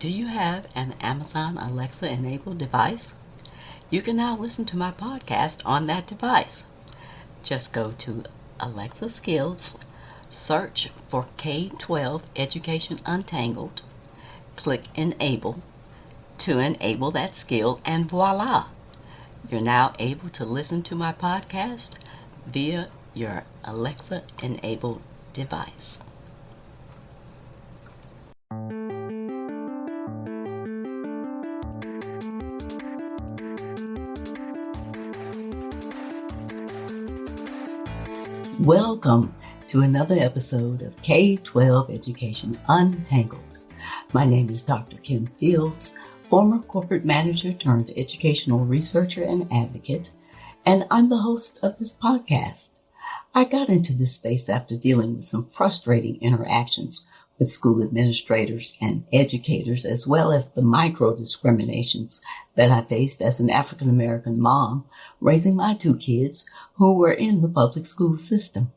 Do you have an Amazon Alexa enabled device? You can now listen to my podcast on that device. Just go to Alexa Skills, search for K-12 Education Untangled, click Enable to enable that skill, and voila! You're now able to listen to my podcast via your Alexa enabled device. Welcome to another episode of K-12 Education Untangled. My name is Dr. Kim Fields, former corporate manager turned educational researcher and advocate, and I'm the host of this podcast. I got into this space after dealing with some frustrating interactions with school administrators and educators, as well as the micro-discriminations that I faced as an African-American mom raising my two kids who were in the public school system.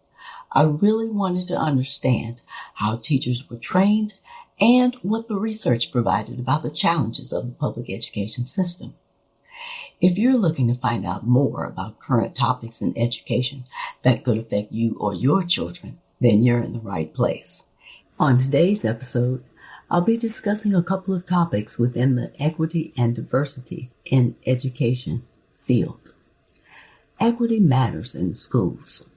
I really wanted to understand how teachers were trained and what the research provided about the challenges of the public education system. If you're looking to find out more about current topics in education that could affect you or your children, then you're in the right place. On today's episode, I'll be discussing a couple of topics within the equity and diversity in education field. Equity matters in schools.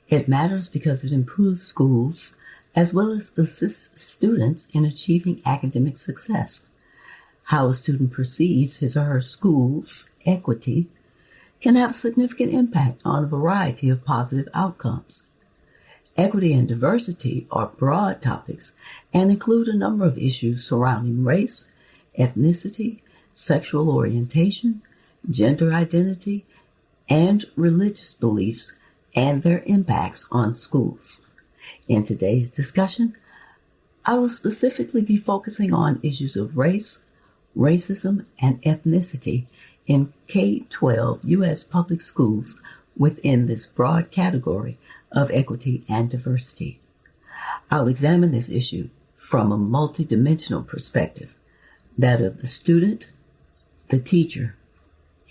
It matters because it improves schools as well as assists students in achieving academic success. How a student perceives his or her school's equity can have a significant impact on a variety of positive outcomes. Equity and diversity are broad topics and include a number of issues surrounding race, ethnicity, sexual orientation, gender identity, and religious beliefs and their impacts on schools. In today's discussion, I will specifically be focusing on issues of race, racism, and ethnicity in K-12 U.S. public schools within this broad category of equity and diversity. I'll examine this issue from a multidimensional perspective, that of the student, the teacher,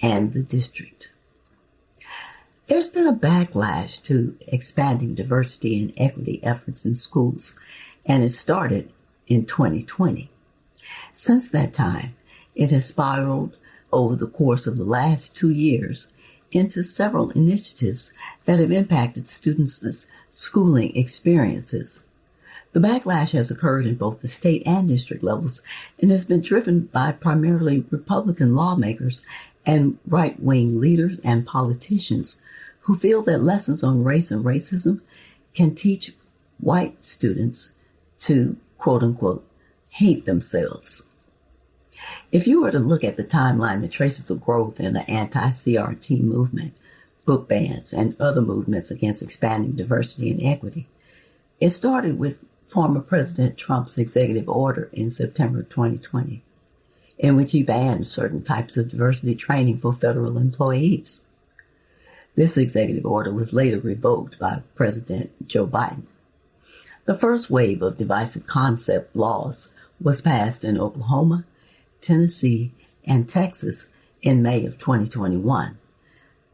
and the district. There's been a backlash to expanding diversity and equity efforts in schools, and it started in 2020. Since that time, it has spiraled over the course of the last 2 years into several initiatives that have impacted students' schooling experiences. The backlash has occurred in both the state and district levels and has been driven by primarily Republican lawmakers and right-wing leaders and politicians who feel that lessons on race and racism can teach white students to, quote-unquote, hate themselves. If you were to look at the timeline that traces the growth in the anti-CRT movement, book bans, and other movements against expanding diversity and equity, it started with former President Trump's executive order in September 2020, in which he banned certain types of diversity training for federal employees. This executive order was later revoked by President Joe Biden. The first wave of divisive concept laws was passed in Oklahoma, Tennessee, and Texas in May of 2021.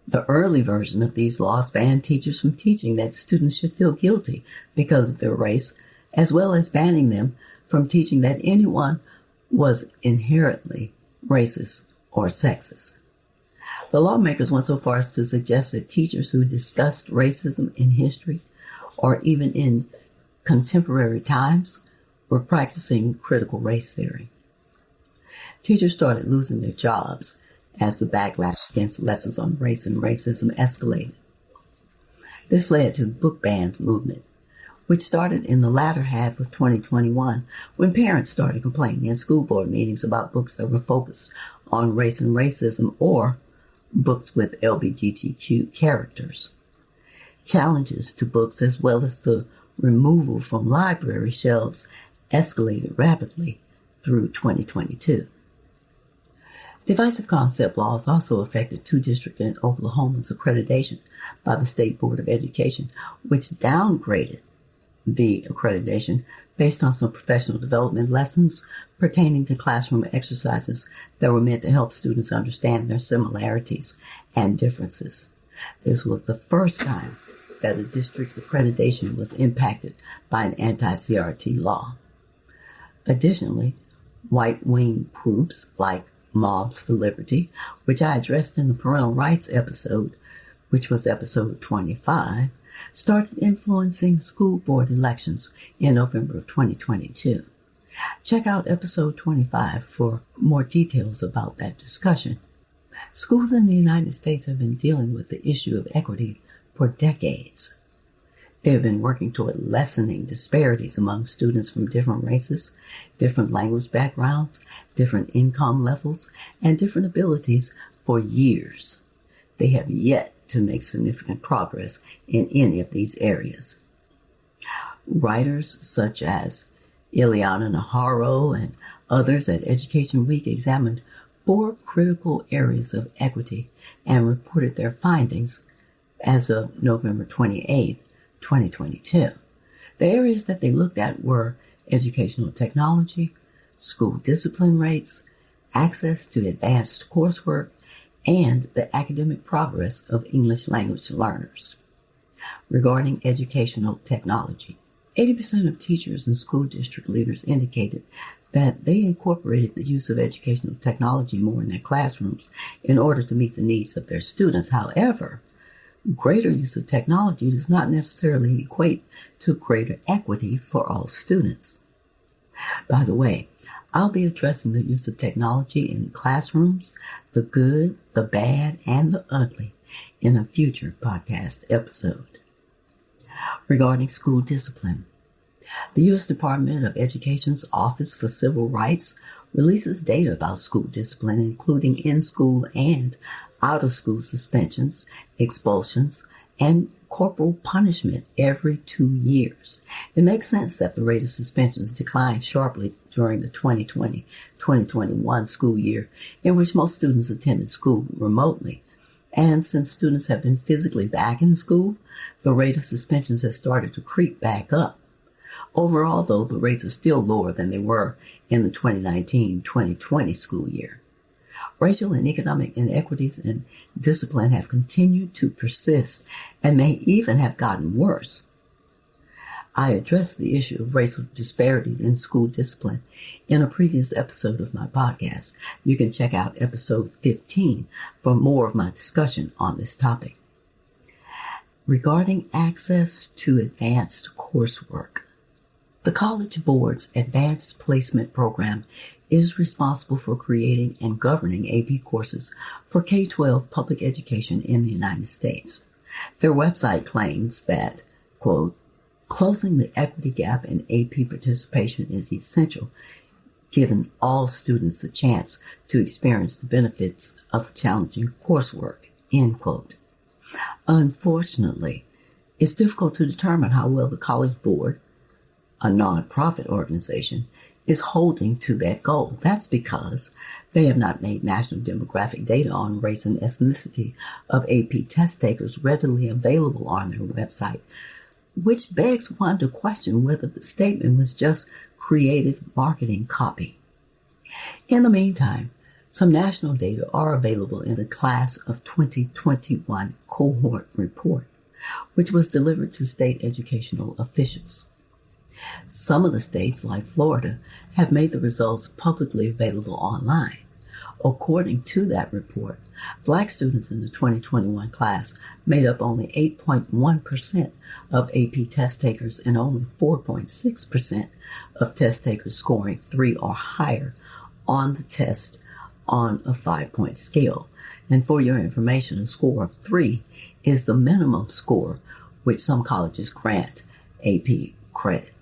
The early version of these laws banned teachers from teaching that students should feel guilty because of their race, as well as banning them from teaching that anyone was inherently racist or sexist. The lawmakers went so far as to suggest that teachers who discussed racism in history or even in contemporary times were practicing critical race theory. Teachers started losing their jobs as the backlash against lessons on race and racism escalated. This led to the book bans movement, which started in the latter half of 2021 when parents started complaining in school board meetings about books that were focused on race and racism or books with LGBTQ characters. Challenges to books as well as the removal from library shelves escalated rapidly through 2022. Divisive concept laws also affected two districts in Oklahoma's accreditation by the State Board of Education, which downgraded the accreditation based on some professional development lessons pertaining to classroom exercises that were meant to help students understand their similarities and differences. This was the first time that a district's accreditation was impacted by an anti-CRT law. Additionally, right-wing groups like Mobs for Liberty, which I addressed in the parental rights episode, which was episode 25, started influencing school board elections in November of 2022. Check out episode 25 for more details about that discussion. Schools in the United States have been dealing with the issue of equity for decades. They have been working toward lessening disparities among students from different races, different language backgrounds, different income levels, and different abilities for years. They have yet to make significant progress in any of these areas. Writers such as Ileana Naharro and others at Education Week examined 4 critical areas of equity and reported their findings as of November 28, 2022. The areas that they looked at were educational technology, school discipline rates, access to advanced coursework, and the academic progress of English language learners. Regarding educational technology, 80% of teachers and school district leaders indicated that they incorporated the use of educational technology more in their classrooms in order to meet the needs of their students. However, greater use of technology does not necessarily equate to greater equity for all students. By the way, I'll be addressing the use of technology in classrooms, the good, the bad, and the ugly in a future podcast episode. Regarding school discipline, the U.S. Department of Education's Office for Civil Rights releases data about school discipline, including in-school and out-of-school suspensions, expulsions, and corporal punishment every 2 years. It makes sense that the rate of suspensions declined sharply during the 2020-2021 school year, in which most students attended school remotely. And since students have been physically back in school, the rate of suspensions has started to creep back up. Overall, though, the rates are still lower than they were in the 2019-2020 school year. Racial and economic inequities in discipline have continued to persist and may even have gotten worse. I addressed the issue of racial disparity in school discipline in a previous episode of my podcast. You can check out episode 15 for more of my discussion on this topic. Regarding access to advanced coursework, the College Board's Advanced Placement Program is responsible for creating and governing AP courses for K-12 public education in the United States. Their website claims that, quote, closing the equity gap in AP participation is essential, giving all students a chance to experience the benefits of challenging coursework, end quote. Unfortunately, it's difficult to determine how well the College Board, a nonprofit organization, is holding to that goal. That's because they have not made national demographic data on race and ethnicity of AP test takers readily available on their website, which begs one to question whether the statement was just creative marketing copy. In the meantime, some national data are available in the Class of 2021 cohort report, which was delivered to state educational officials. Some of the states, like Florida, have made the results publicly available online. According to that report, Black students in the 2021 class made up only 8.1% of AP test takers and only 4.6% of test takers scoring 3 or higher on the test on a 5-point scale. And for your information, a score of 3 is the minimum score which some colleges grant AP credit.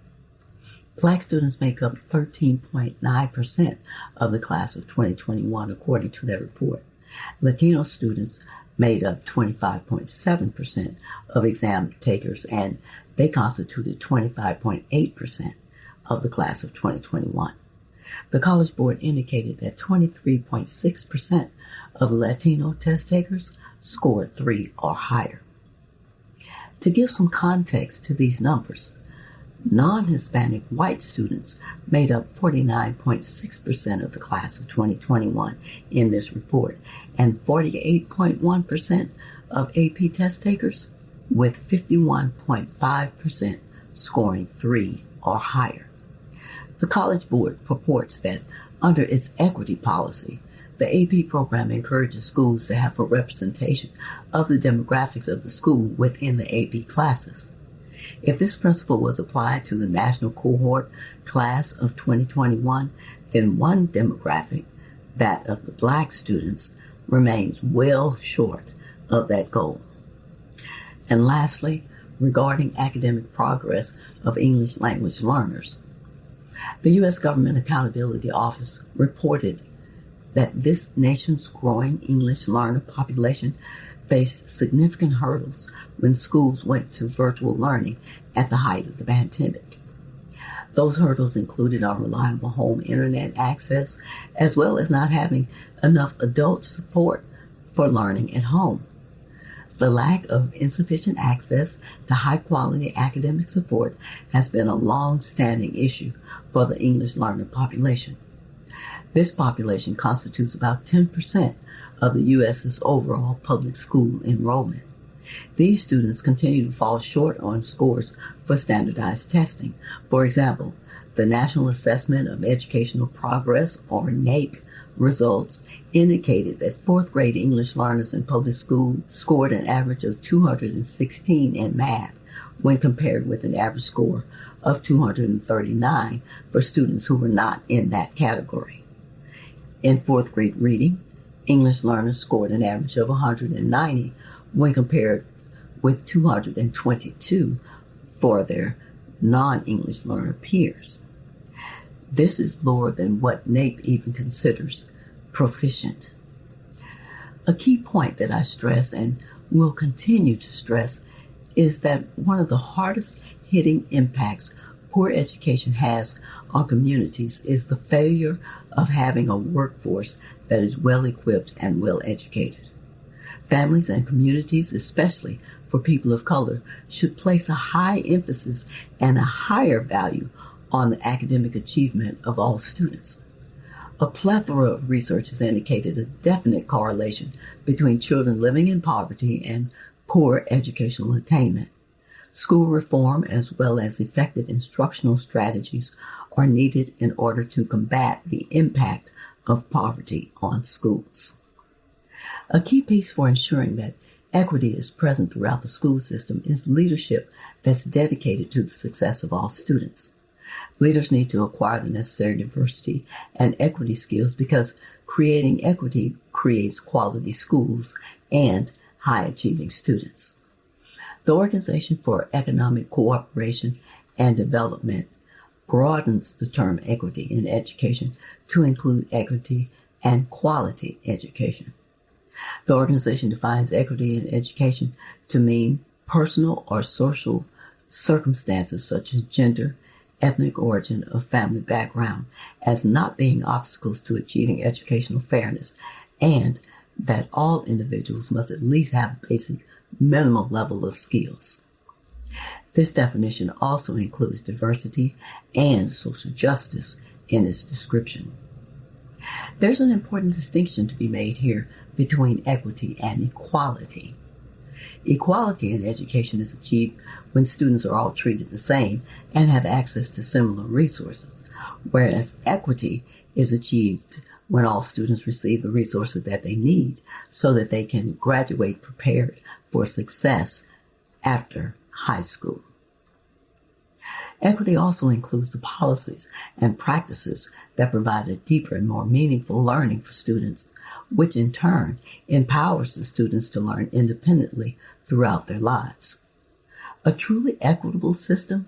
Black students make up 13.9% of the class of 2021, according to that report. Latino students made up 25.7% of exam takers, and they constituted 25.8% of the class of 2021. The College Board indicated that 23.6% of Latino test takers scored 3 or higher. To give some context to these numbers, Non-Hispanic white students made up 49.6% of the class of 2021 in this report, and 48.1% of AP test takers, with 51.5% scoring 3 or higher. The College Board purports that under its equity policy, the AP program encourages schools to have a representation of the demographics of the school within the AP classes. If this principle was applied to the national cohort class of 2021, then one demographic, that of the Black students, remains well short of that goal. And lastly, regarding academic progress of English language learners, the U.S. Government Accountability Office reported that this nation's growing English learner population faced significant hurdles when schools went to virtual learning at the height of the pandemic. Those hurdles included unreliable home internet access, as well as not having enough adult support for learning at home. The lack of insufficient access to high-quality academic support has been a long-standing issue for the English learner population. This population constitutes about 10% of the U.S.'s overall public school enrollment. These students continue to fall short on scores for standardized testing. For example, the National Assessment of Educational Progress, or NAEP, results indicated that fourth grade English learners in public school scored an average of 216 in math when compared with an average score of 239 for students who were not in that category. In fourth grade reading, English learners scored an average of 190 when compared with 222 for their non-English learner peers. This is lower than what NAEP even considers proficient. A key point that I stress and will continue to stress is that one of the hardest hitting impacts poor education has on communities is the failure of having a workforce that is well equipped and well educated. Families and communities, especially for people of color, should place a high emphasis and a higher value on the academic achievement of all students. A plethora of research has indicated a definite correlation between children living in poverty and poor educational attainment. School reform, as well as effective instructional strategies, are needed in order to combat the impact of poverty on schools. A key piece for ensuring that equity is present throughout the school system is leadership that's dedicated to the success of all students. Leaders need to acquire the necessary diversity and equity skills because creating equity creates quality schools and high-achieving students. The Organization for Economic Cooperation and Development broadens the term equity in education to include equity and quality education. The organization defines equity in education to mean personal or social circumstances such as gender, ethnic origin, or family background as not being obstacles to achieving educational fairness, and that all individuals must at least have a basic minimal level of skills. This definition also includes diversity and social justice in its description. There's an important distinction to be made here between equity and equality. Equality in education is achieved when students are all treated the same and have access to similar resources, whereas equity is achieved when all students receive the resources that they need so that they can graduate prepared for success after high school. Equity also includes the policies and practices that provide a deeper and more meaningful learning for students, which in turn empowers the students to learn independently throughout their lives. A truly equitable system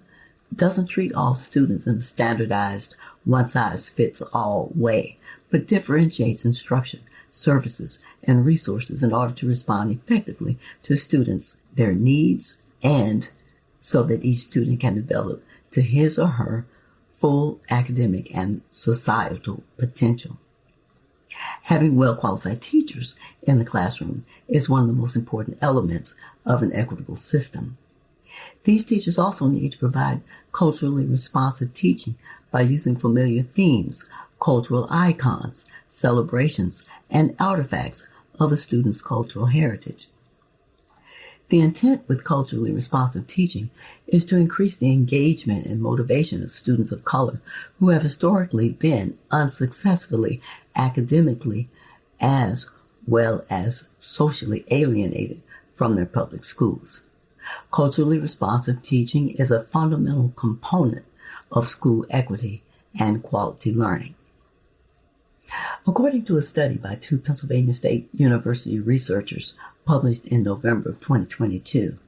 doesn't treat all students in a standardized, one-size-fits-all way, but differentiates instruction, services, and resources in order to respond effectively to students, their needs, and so that each student can develop to his or her full academic and societal potential. Having well-qualified teachers in the classroom is one of the most important elements of an equitable system. These teachers also need to provide culturally responsive teaching by using familiar themes, cultural icons, celebrations, and artifacts of a student's cultural heritage. The intent with culturally responsive teaching is to increase the engagement and motivation of students of color who have historically been unsuccessfully academically as well as socially alienated from their public schools. Culturally responsive teaching is a fundamental component of school equity and quality learning. According to a study by two Pennsylvania State University researchers published in November of 2022,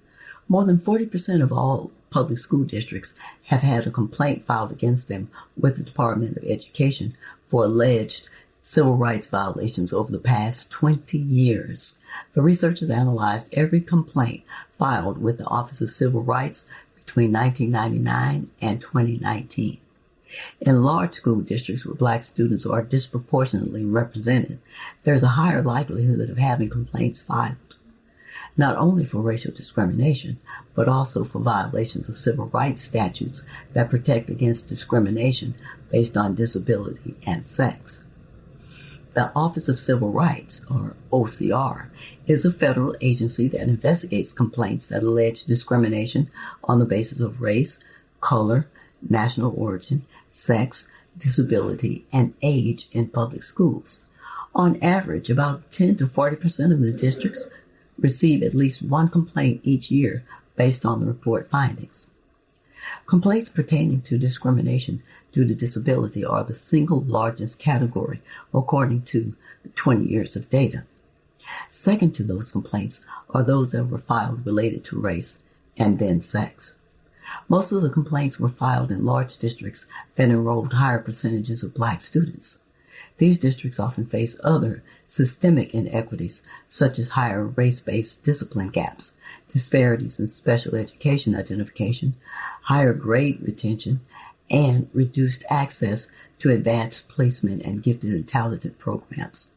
more than 40% of all public school districts have had a complaint filed against them with the Department of Education for alleged civil rights violations over the past 20 years. The researchers analyzed every complaint filed with the Office of Civil Rights between 1999 and 2019. In large school districts where Black students are disproportionately represented, there's a higher likelihood of having complaints filed, not only for racial discrimination, but also for violations of civil rights statutes that protect against discrimination based on disability and sex. The Office of Civil Rights, or OCR, is a federal agency that investigates complaints that allege discrimination on the basis of race, color, national origin, sex, disability, and age in public schools. On average, about 10 to 40% of the districts receive at least one complaint each year based on the report findings. Complaints pertaining to discrimination due to disability are the single largest category according to 20 years of data. Second to those complaints are those that were filed related to race and then sex. Most of the complaints were filed in large districts that enrolled higher percentages of Black students. These districts often face other systemic inequities, such as higher race-based discipline gaps, disparities in special education identification, higher grade retention, and reduced access to advanced placement and gifted and talented programs.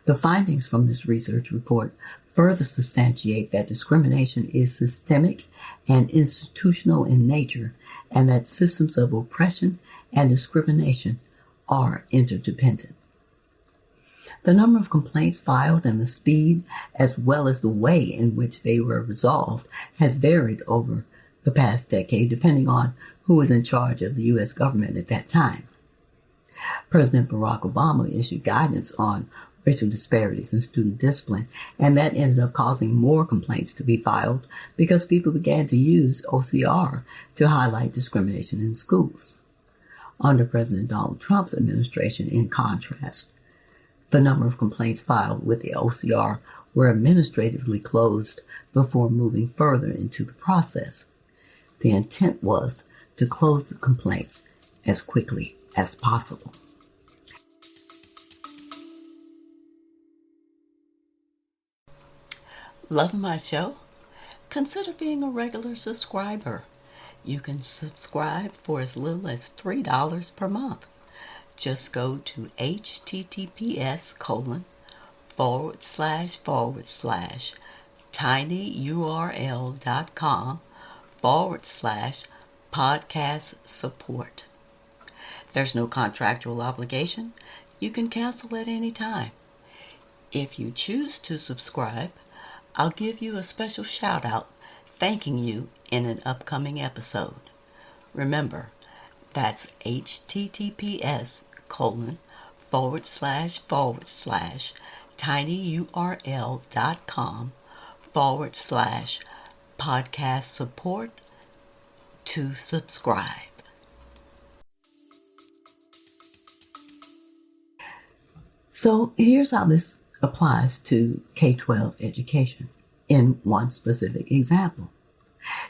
The findings from this research report further substantiate that discrimination is systemic and institutional in nature, and that systems of oppression and discrimination are interdependent. The number of complaints filed and the speed, as well as the way in which they were resolved, has varied over the past decade, depending on who was in charge of the U.S. government at that time. President Barack Obama issued guidance on racial disparities in student discipline, and that ended up causing more complaints to be filed because people began to use OCR to highlight discrimination in schools. Under President Donald Trump's administration, in contrast, the number of complaints filed with the OCR were administratively closed before moving further into the process. The intent was to close the complaints as quickly as possible. Love my show? Consider being a regular subscriber. You can subscribe for as little as $3 per month. Just go to https://tinyurl.com/podcast support. There's no contractual obligation. You can cancel at any time. If you choose to subscribe, I'll give you a special shout out thanking you in an upcoming episode. Remember, that's https://tinyurl.com/podcast support to subscribe. So here's how this applies to K-12 education in one specific example.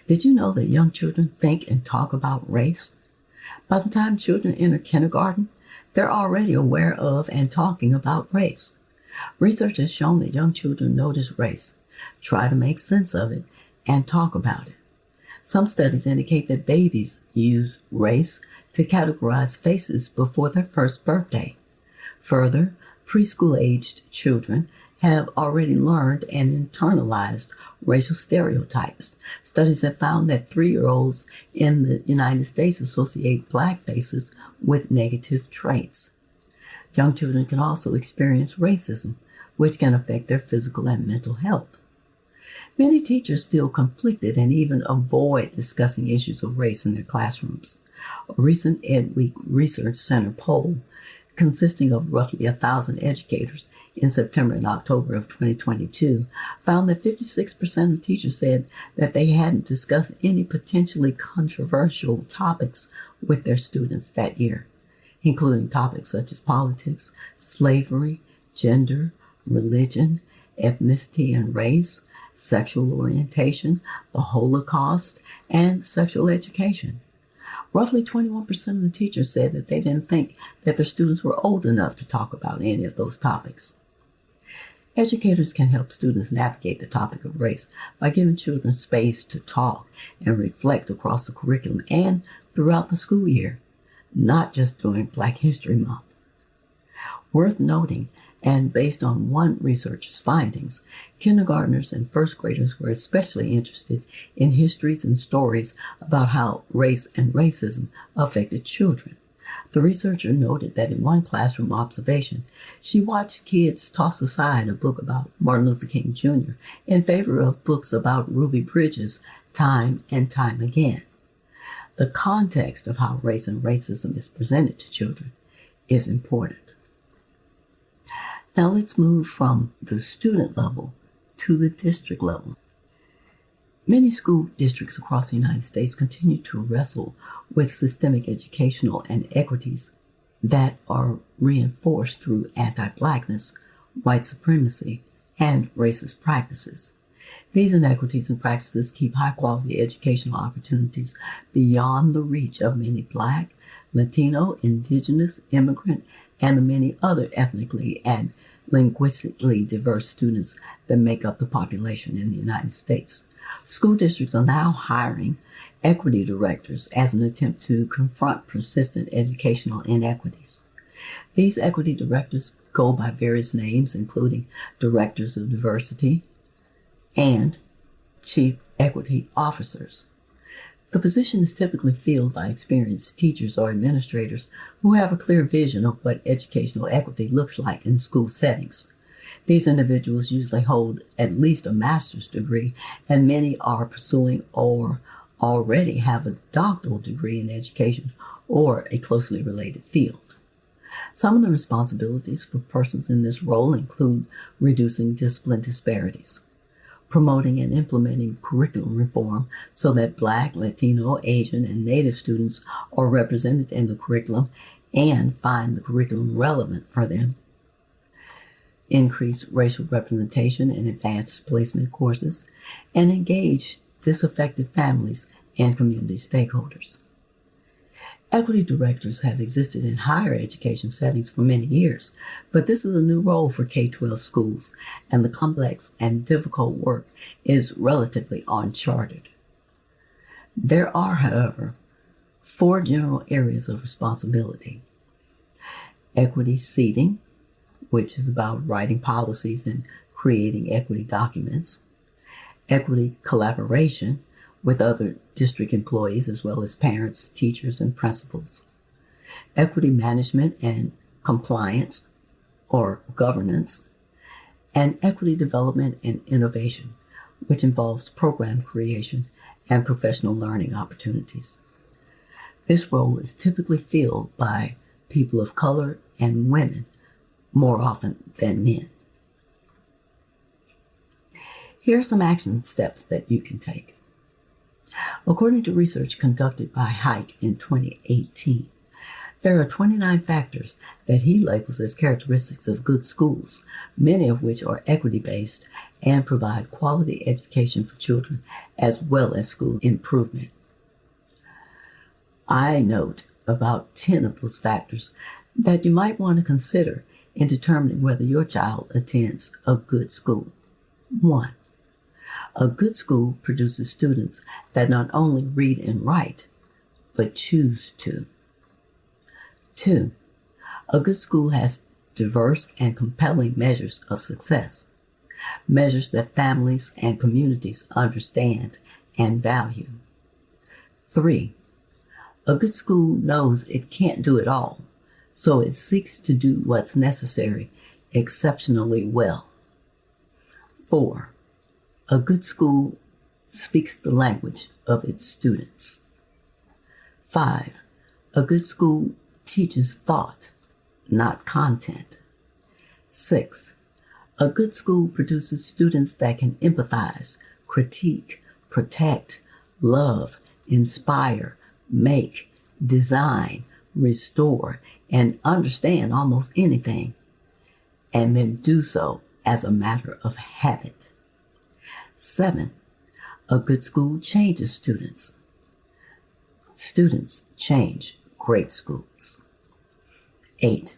Did you know that young children think and talk about race? By the time children enter kindergarten, they're already aware of and talking about race. Research has shown that young children notice race, try to make sense of it, and talk about it. Some studies indicate that babies use race to categorize faces before their first birthday. Further, preschool-aged children have already learned and internalized racial stereotypes. Studies have found that 3-year-olds in the United States associate Black faces with negative traits. Young children can also experience racism, which can affect their physical and mental health. Many teachers feel conflicted and even avoid discussing issues of race in their classrooms. A recent EdWeek Research Center poll consisting of roughly 1,000 educators in September and October of 2022 found that 56% of teachers said that they hadn't discussed any potentially controversial topics with their students that year, including topics such as politics, slavery, gender, religion, ethnicity and race, sexual orientation, the Holocaust, and sexual education. Roughly 21% of the teachers said that they didn't think that their students were old enough to talk about any of those topics. Educators can help students navigate the topic of race by giving children space to talk and reflect across the curriculum and throughout the school year, not just during Black History Month. Worth noting, and based on one researcher's findings, kindergartners and first graders were especially interested in histories and stories about how race and racism affected children. The researcher noted that in one classroom observation, she watched kids toss aside a book about Martin Luther King Jr. in favor of books about Ruby Bridges time and time again. The context of how race and racism is presented to children is important. Now let's move from the student level to the district level. Many school districts across the United States continue to wrestle with systemic educational inequities that are reinforced through anti-Blackness, white supremacy, and racist practices. These inequities and practices keep high-quality educational opportunities beyond the reach of many Black, Latino, Indigenous, immigrant, and the many other ethnically and linguistically diverse students that make up the population in the United States. School districts are now hiring equity directors as an attempt to confront persistent educational inequities. These equity directors go by various names, including directors of diversity and chief equity officers. The position is typically filled by experienced teachers or administrators who have a clear vision of what educational equity looks like in school settings. These individuals usually hold at least a master's degree, and many are pursuing or already have a doctoral degree in education or a closely related field. Some of the responsibilities for persons in this role include reducing discipline disparities, promoting and implementing curriculum reform so that Black, Latino, Asian, and Native students are represented in the curriculum and find the curriculum relevant for them. Increase racial representation in advanced placement courses, and engage disaffected families and community stakeholders. Equity directors have existed in higher education settings for many years, but this is a new role for K-12 schools, and the complex and difficult work is relatively uncharted. There are, however, 4 general areas of responsibility. Equity seating, which is about writing policies and creating equity documents. Equity collaboration with other district employees as well as parents, teachers, and principals. Equity management and compliance or governance. And equity development and innovation, which involves program creation and professional learning opportunities. This role is typically filled by people of color and women more often than men. Here are some action steps that you can take. According to research conducted by Hike in 2018, there are 29 factors that he labels as characteristics of good schools, many of which are equity-based and provide quality education for children as well as school improvement. I note about 10 of those factors that you might want to consider in determining whether your child attends a good school. 1. A good school produces students that not only read and write, but choose to. 2. A good school has diverse and compelling measures of success. measures that families and communities understand and value. 3. A good school knows it can't do it all, so it seeks to do what's necessary exceptionally well. 4. A good school speaks the language of its students. 5. A good school teaches thought, not content. 6. A good school produces students that can empathize, critique, protect, love, inspire, make, design, restore, and understand almost anything, and then do so as a matter of habit. 7. A good school changes students. Students change great schools. 8.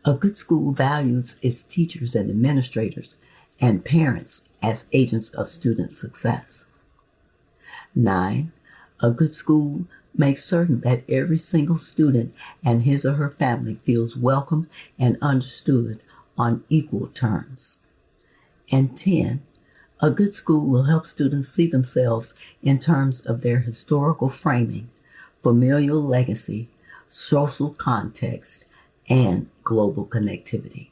A good school values its teachers and administrators and parents as agents of student success. 9. A good school makes certain that every single student and his or her family feels welcome and understood on equal terms. And 10. A good school will help students see themselves in terms of their historical framing, familial legacy, social context, and global connectivity.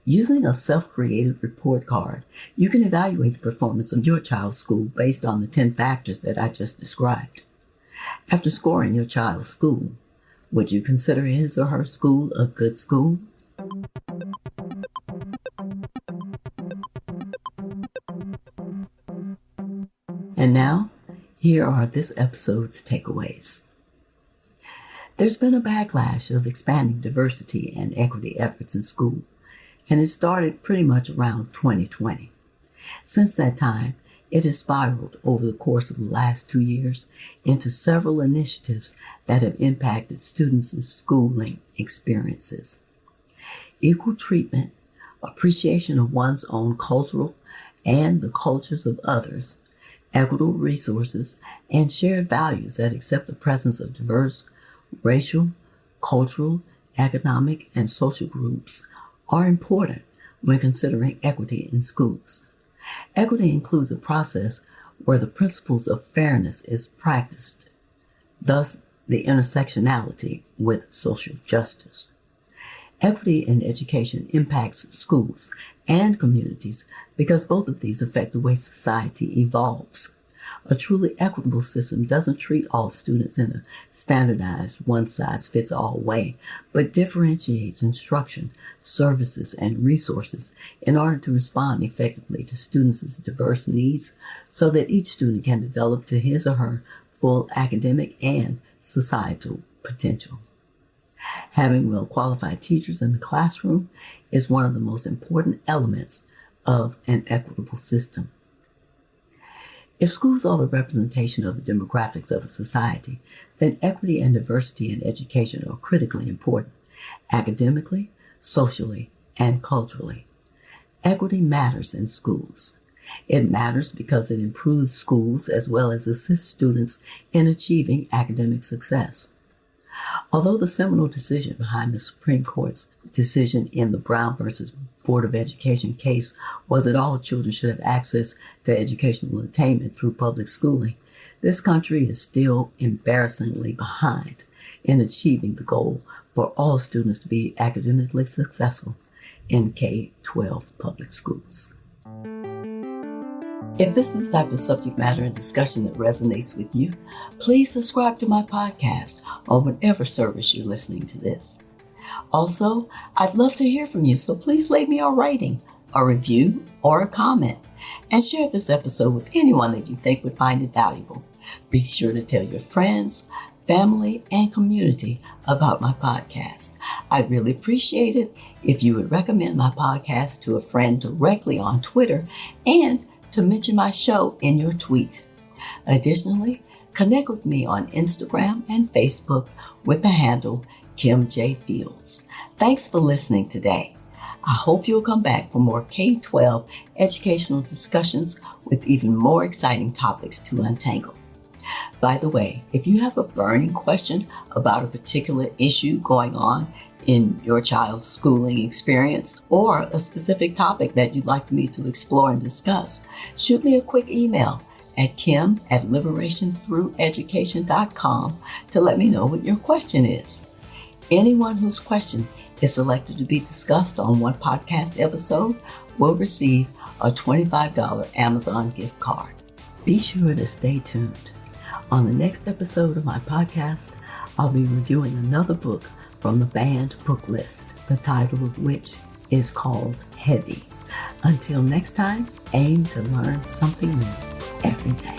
Using a self-created report card, you can evaluate the performance of your child's school based on the 10 factors that I just described. After scoring your child's school, would you consider his or her school a good school? And now, here are this episode's takeaways. There's been a backlash of expanding diversity and equity efforts in school, and it started pretty much around 2020. Since that time, it has spiraled over the course of the last 2 years into several initiatives that have impacted students' schooling experiences. Equal treatment, appreciation of one's own cultural and the cultures of others, equitable resources, and shared values that accept the presence of diverse racial, cultural, economic, and social groups are important when considering equity in schools. Equity includes a process where the principles of fairness is practiced, thus the intersectionality with social justice. Equity in education impacts schools and communities because both of these affect the way society evolves. A truly equitable system doesn't treat all students in a standardized, one-size-fits-all way, but differentiates instruction, services, and resources in order to respond effectively to students' diverse needs so that each student can develop to his or her full academic and societal potential. Having well-qualified teachers in the classroom is one of the most important elements of an equitable system. If schools are the representation of the demographics of a society, then equity and diversity in education are critically important, academically, socially, and culturally. Equity matters in schools. It matters because it improves schools as well as assists students in achieving academic success. Although the seminal decision behind the Supreme Court's decision in the Brown versus Board of Education case was that all children should have access to educational attainment through public schooling, this country is still embarrassingly behind in achieving the goal for all students to be academically successful in K-12 public schools. If this is the type of subject matter and discussion that resonates with you, please subscribe to my podcast on whatever service you're listening to this. Also, I'd love to hear from you, so please leave me a rating, a review, or a comment, and share this episode with anyone that you think would find it valuable. Be sure to tell your friends, family, and community about my podcast. I'd really appreciate it if you would recommend my podcast to a friend directly on Twitter and to mention my show in your tweet. Additionally, connect with me on Instagram and Facebook with the handle Kim J. Fields. Thanks for listening today. I hope you'll come back for more K-12 educational discussions with even more exciting topics to untangle. By the way, if you have a burning question about a particular issue going on in your child's schooling experience or a specific topic that you'd like me to explore and discuss, shoot me a quick email at kim@liberationthrougheducation.com to let me know what your question is. Anyone whose question is selected to be discussed on one podcast episode will receive a $25 Amazon gift card. Be sure to stay tuned. On the next episode of my podcast, I'll be reviewing another book from the banned book list, the title of which is called Heavy. Until next time, aim to learn something new every day.